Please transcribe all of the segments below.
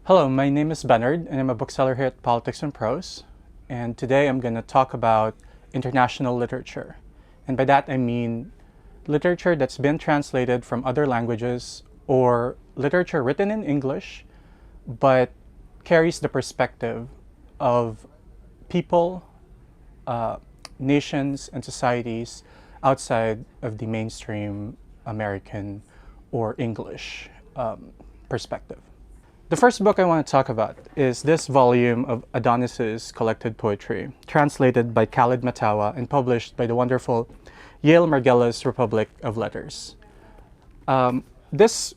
Hello, my name is Bennard, and I'm a bookseller here at Politics and Prose. And today I'm going to talk about international literature. And by that I mean literature that's been translated from other languages or literature written in English but carries the perspective of people, uh, nations, and societies outside of the mainstream American or English perspective. The first book I want to talk about is this volume of Adonis's collected poetry, translated by Khalid Matawa and published by the wonderful Yale Margella's Republic of Letters. This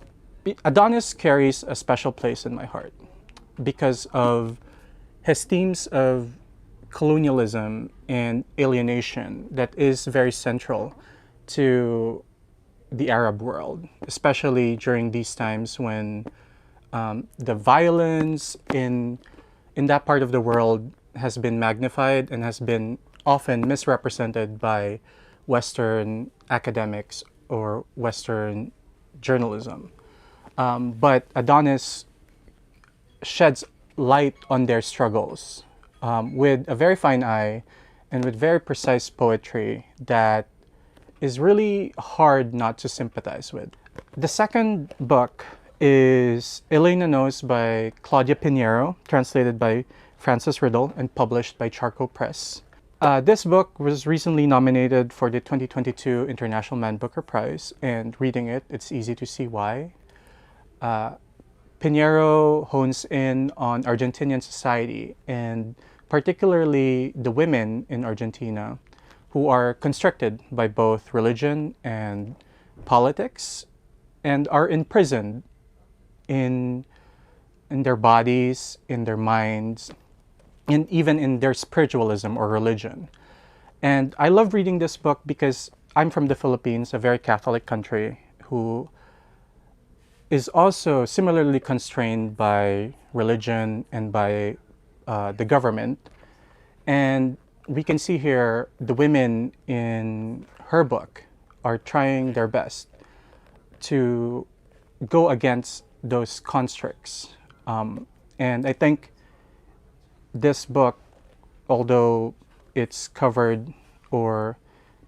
Adonis carries a special place in my heart because of his themes of colonialism and alienation that is very central to the Arab world, especially during these times when the violence in that part of the world has been magnified and has been often misrepresented by Western academics or Western journalism. But Adonis sheds light on their struggles with a very fine eye and with very precise poetry that is really hard not to sympathize with. The second book is Elena Knows by Claudia Piñeiro, translated by Francis Riddle and published by Charco Press. This book was recently nominated for the 2022 International Man Booker Prize, and reading it, it's easy to see why. Piñeiro hones in on Argentinian society and particularly the women in Argentina who are constricted by both religion and politics and are imprisoned in their bodies, in their minds, and even in their spiritualism or religion. And I love reading this book because I'm from the Philippines, a very Catholic country, who is also similarly constrained by religion and by the government. And we can see here the women in her book are trying their best to go against those constructs. And I think this book, although it's covered or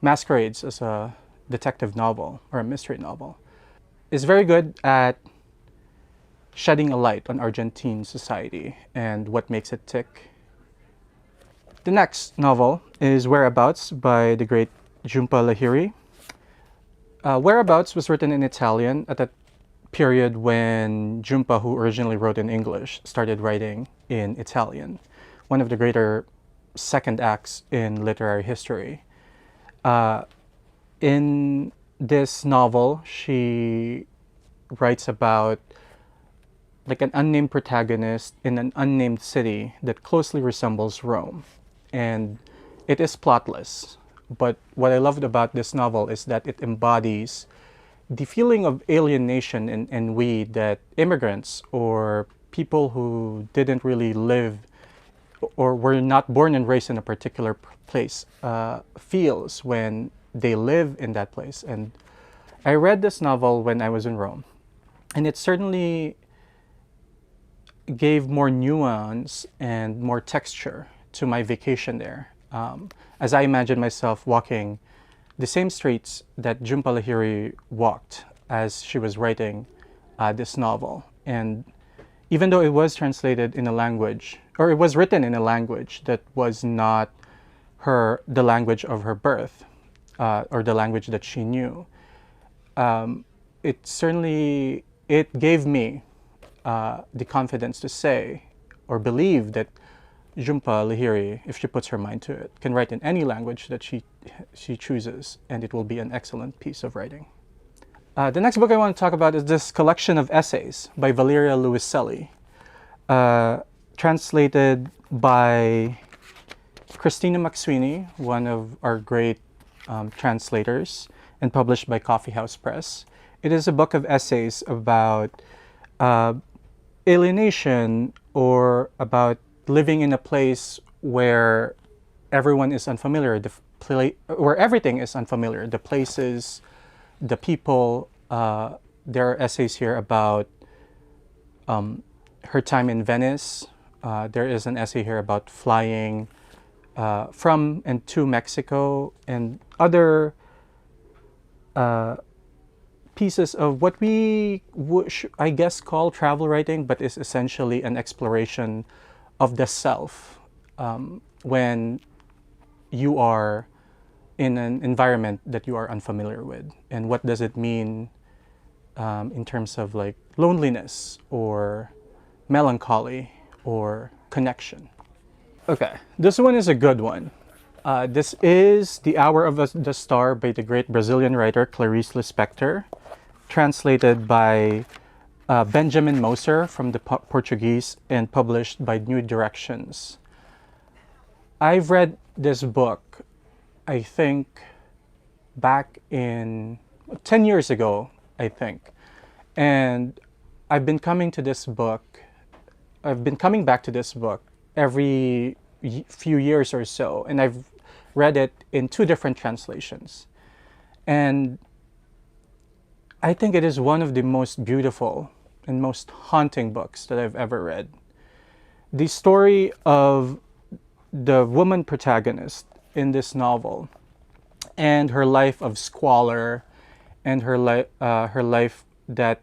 masquerades as a detective novel or a mystery novel, is very good at shedding a light on Argentine society and what makes it tick. The next novel is Whereabouts by the great Jhumpa Lahiri. Whereabouts was written in Italian at a period when Jhumpa, who originally wrote in English, started writing in Italian, one of the greater second acts in literary history. In this novel, she writes about like an unnamed protagonist in an unnamed city that closely resembles Rome. And it is plotless. But what I loved about this novel is that it embodies the feeling of alienation and we that immigrants or people who didn't really live or were not born and raised in a particular place feels when they live in that place. And I read this novel when I was in Rome, and it certainly gave more nuance and more texture to my vacation there, as I imagine myself walking the same streets that Jhumpa Lahiri walked as she was writing this novel. And even though it was translated in a language, or it was written in a language that was not the language of her birth, or the language that she knew, it gave me the confidence to say or believe that Jhumpa Lahiri, if she puts her mind to it, can write in any language that she chooses, and it will be an excellent piece of writing. The next book I want to talk about is this collection of essays by Valeria Luiselli, translated by Christina McSweeney, one of our great translators, and published by Coffee House Press. It is a book of essays about alienation or about living in a place where everyone is unfamiliar, where everything is unfamiliar, the places, the people. There are essays here about her time in Venice. There is an essay here about flying from and to Mexico, and other pieces of what we I guess call travel writing, but is essentially an exploration of the self when you are in an environment that you are unfamiliar with, and what does it mean in terms of like loneliness or melancholy or connection. Okay, this one is a good one. This is The Hour of the Star by the great Brazilian writer Clarice Lispector, translated by Benjamin Moser from the Portuguese and published by New Directions. I've read this book, I think, back in 10 years ago, I think. And I've been coming back to this book every few years or so, and I've read it in 2 different translations. And I think it is one of the most beautiful and most haunting books that I've ever read. The story of the woman protagonist in this novel and her life of squalor and her life that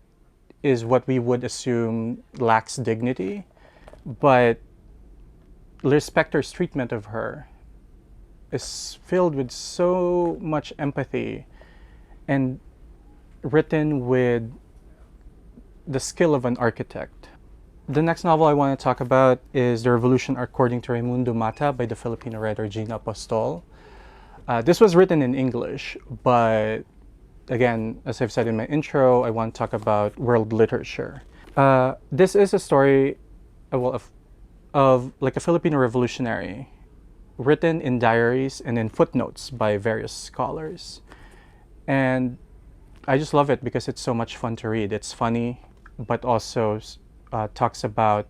is what we would assume lacks dignity, but Lispector's treatment of her is filled with so much empathy and written with the skill of an architect. The next novel I want to talk about is The Revolution According to Raymundo by the Filipino writer Gina Apostol. This was written in English, but again, as I've said in my intro, I want to talk about world literature. This is a story of like a Filipino revolutionary, written in diaries and in footnotes by various scholars. And I just love it because it's so much fun to read. It's funny, but also talks about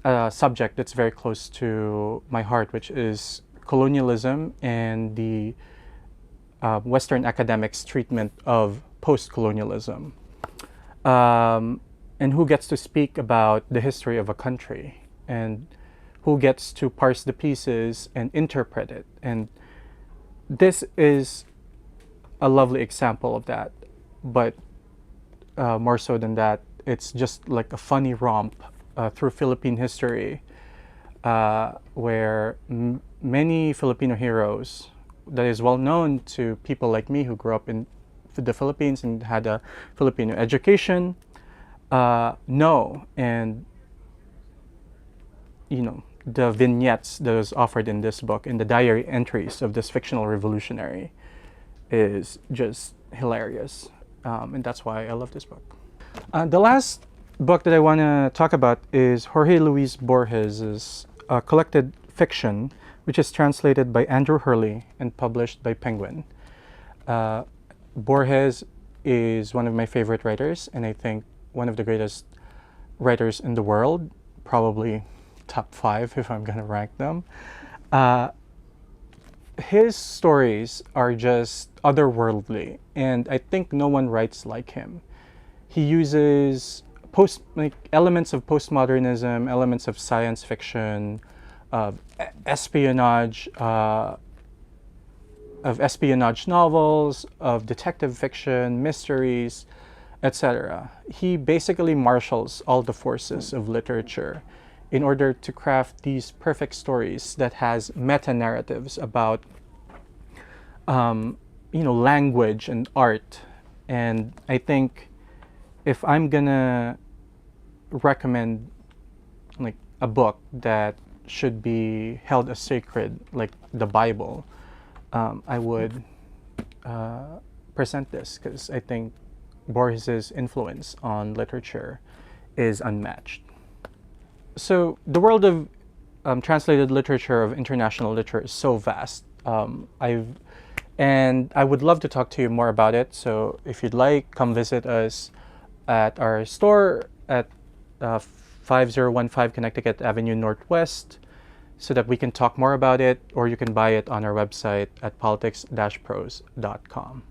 a subject that's very close to my heart, which is colonialism and the Western academics' treatment of post-colonialism. And who gets to speak about the history of a country, and who gets to parse the pieces and interpret it. And this is a lovely example of that, but more so than that, it's just like a funny romp through Philippine history, where many Filipino heroes that is well known to people like me who grew up in the Philippines and had a Filipino education know. And you know, the vignettes that was offered in this book, in the diary entries of this fictional revolutionary, is just hilarious. And that's why I love this book. The last book that I want to talk about is Jorge Luis Borges' collected fiction, which is translated by Andrew Hurley and published by Penguin. Borges is one of my favorite writers, and I think one of the greatest writers in the world, probably top 5 if I'm gonna rank them. His stories are just otherworldly, and I think no one writes like him. He uses elements of postmodernism, elements of science fiction, espionage, of espionage novels, of detective fiction, mysteries, etc. He basically marshals all the forces of literature in order to craft these perfect stories that has meta-narratives about language and art. And I think if I'm gonna recommend like a book that should be held as sacred, like the Bible, I would present this, because I think Borges' influence on literature is unmatched. So the world of translated literature, of international literature, is so vast. I would love to talk to you more about it. So if you'd like, come visit us at our store at 5015 Connecticut Avenue Northwest, so that we can talk more about it, or you can buy it on our website at politics-prose.com.